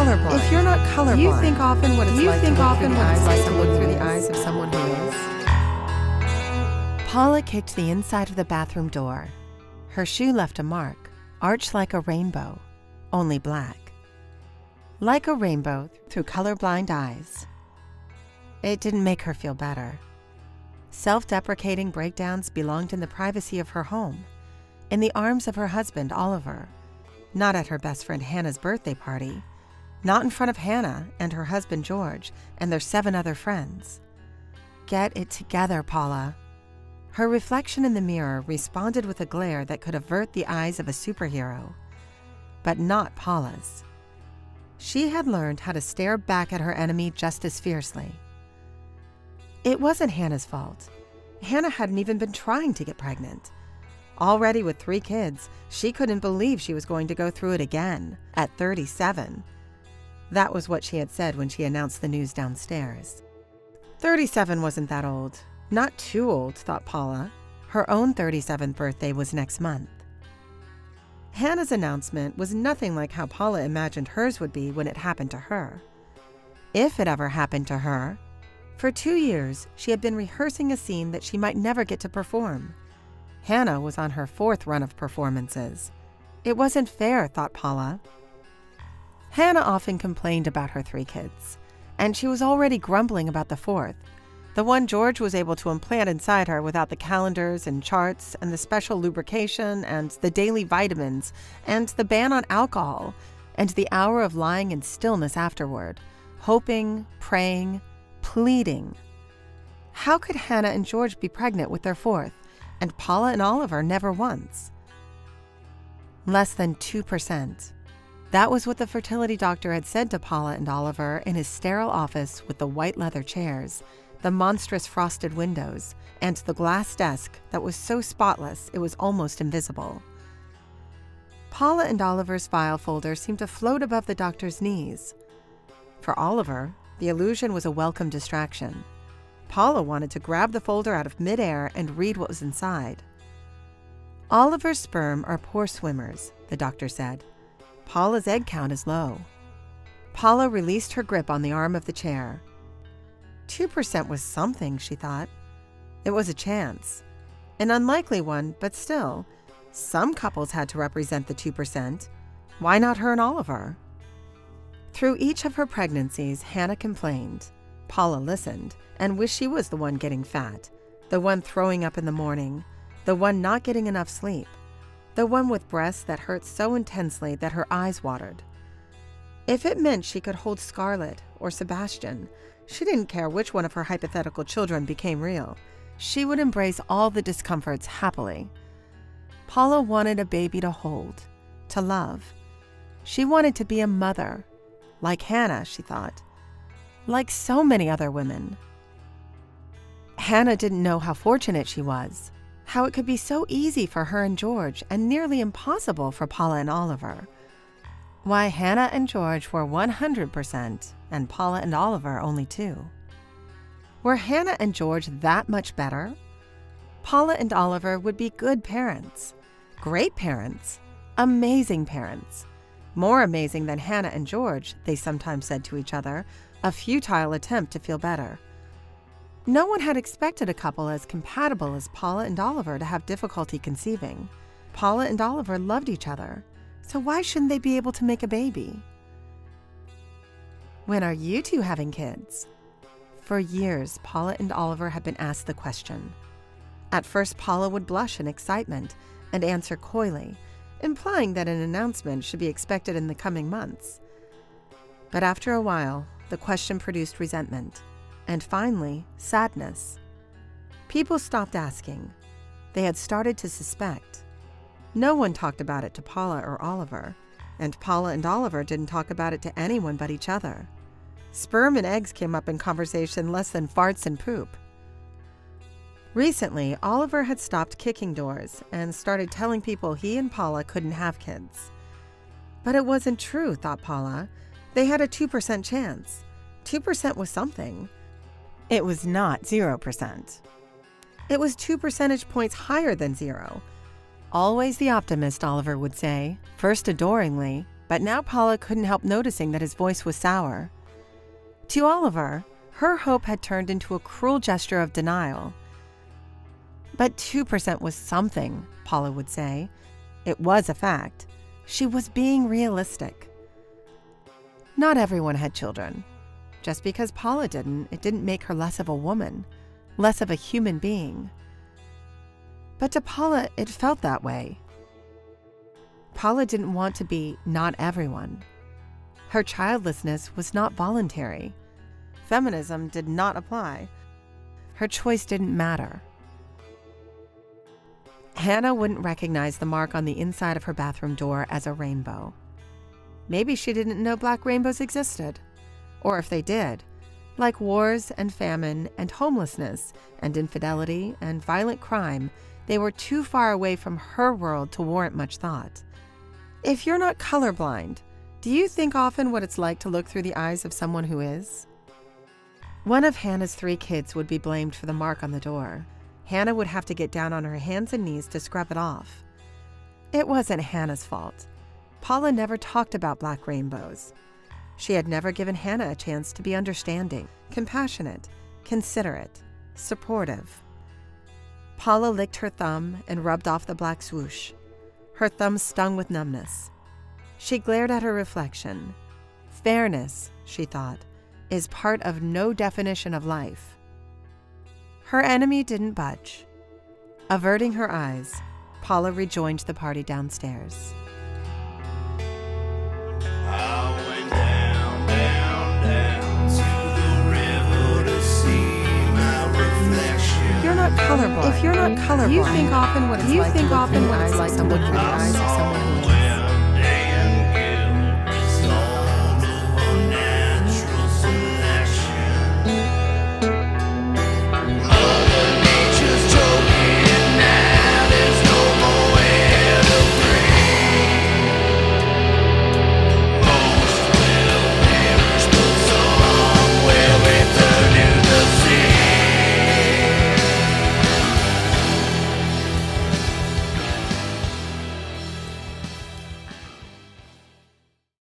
Colorblind. If you're not colorblind, you think often what it's like to look through the eyes of someone who is. Paula kicked the inside of the bathroom door. Her shoe left a mark, arched like a rainbow, only black. Like a rainbow through colorblind eyes. It didn't make her feel better. Self-deprecating breakdowns belonged in the privacy of her home, in the arms of her husband, Oliver, not at her best friend Hannah's birthday party. Not in front of Hannah and her husband George and their 7 other friends. Get it together, Paula. Her reflection in the mirror responded with a glare that could avert the eyes of a superhero, but not Paula's. She had learned how to stare back at her enemy just as fiercely. It wasn't Hannah's fault. Hannah hadn't even been trying to get pregnant. Already with 3 kids, she couldn't believe she was going to go through it again at 37. That was what she had said when she announced the news downstairs. 37 wasn't that old. Not too old, thought Paula. Her own 37th birthday was next month. Hannah's announcement was nothing like how Paula imagined hers would be when it happened to her. If it ever happened to her. For 2 years, she had been rehearsing a scene that she might never get to perform. Hannah was on her 4th run of performances. It wasn't fair, thought Paula. Hannah often complained about her 3 kids, and she was already grumbling about the 4th, the one George was able to implant inside her without the calendars and charts and the special lubrication and the daily vitamins and the ban on alcohol and the hour of lying in stillness afterward, hoping, praying, pleading. How could Hannah and George be pregnant with their 4th, and Paula and Oliver never once? Less than 2%. That was what the fertility doctor had said to Paula and Oliver in his sterile office with the white leather chairs, the monstrous frosted windows, and the glass desk that was so spotless it was almost invisible. Paula and Oliver's file folder seemed to float above the doctor's knees. For Oliver, the illusion was a welcome distraction. Paula wanted to grab the folder out of midair and read what was inside. Oliver's sperm are poor swimmers, the doctor said. Paula's egg count is low. Paula released her grip on the arm of the chair. 2% was something, she thought. It was a chance. An unlikely one, but still, some couples had to represent the 2%. Why not her and Oliver? Through each of her pregnancies, Hannah complained. Paula listened and wished she was the one getting fat, the one throwing up in the morning, the one not getting enough sleep, the one with breasts that hurt so intensely that her eyes watered. If it meant she could hold Scarlett or Sebastian, she didn't care which one of her hypothetical children became real. She would embrace all the discomforts happily. Paula wanted a baby to hold, to love. She wanted to be a mother, like Hannah, she thought, like so many other women. Hannah didn't know how fortunate she was, how it could be so easy for her and George and nearly impossible for Paula and Oliver. Why Hannah and George were 100% and Paula and Oliver only 2%. Were Hannah and George that much better? Paula and Oliver would be good parents, great parents, amazing parents. More amazing than Hannah and George, they sometimes said to each other, a futile attempt to feel better. No one had expected a couple as compatible as Paula and Oliver to have difficulty conceiving. Paula and Oliver loved each other, so why shouldn't they be able to make a baby? When are you two having kids? For years, Paula and Oliver had been asked the question. At first, Paula would blush in excitement and answer coyly, implying that an announcement should be expected in the coming months. But after a while, the question produced resentment, and finally, sadness. People stopped asking. They had started to suspect. No one talked about it to Paula or Oliver, and Paula and Oliver didn't talk about it to anyone but each other. Sperm and eggs came up in conversation less than farts and poop. Recently, Oliver had stopped kicking doors and started telling people he and Paula couldn't have kids. But it wasn't true, thought Paula. They had a 2% chance. 2% was something. It was not 0%. It was 2 percentage points higher than 0. Always the optimist, Oliver would say, first adoringly, but now Paula couldn't help noticing that his voice was sour. To Oliver, her hope had turned into a cruel gesture of denial. But 2% was something, Paula would say. It was a fact. She was being realistic. Not everyone had children. Just because Paula didn't, it didn't make her less of a woman, less of a human being. But to Paula, it felt that way. Paula didn't want to be not everyone. Her childlessness was not voluntary. Feminism did not apply. Her choice didn't matter. Hannah wouldn't recognize the mark on the inside of her bathroom door as a rainbow. Maybe she didn't know black rainbows existed. Or if they did, like wars and famine and homelessness and infidelity and violent crime, they were too far away from her world to warrant much thought. If you're not colorblind, do you think often what it's like to look through the eyes of someone who is? One of Hannah's 3 kids would be blamed for the mark on the door. Hannah would have to get down on her hands and knees to scrub it off. It wasn't Hannah's fault. Paula never talked about black rainbows. She had never given Hannah a chance to be understanding, compassionate, considerate, supportive. Paula licked her thumb and rubbed off the black swoosh. Her thumb stung with numbness. She glared at her reflection. Fairness, she thought, is part of no definition of life. Her enemy didn't budge. Averting her eyes, Paula rejoined the party downstairs. I went down, down, down to the river to see my reflection. You're not colorblind. If you're not colorblind, you think often what it's like to look through the eyes of someone who is.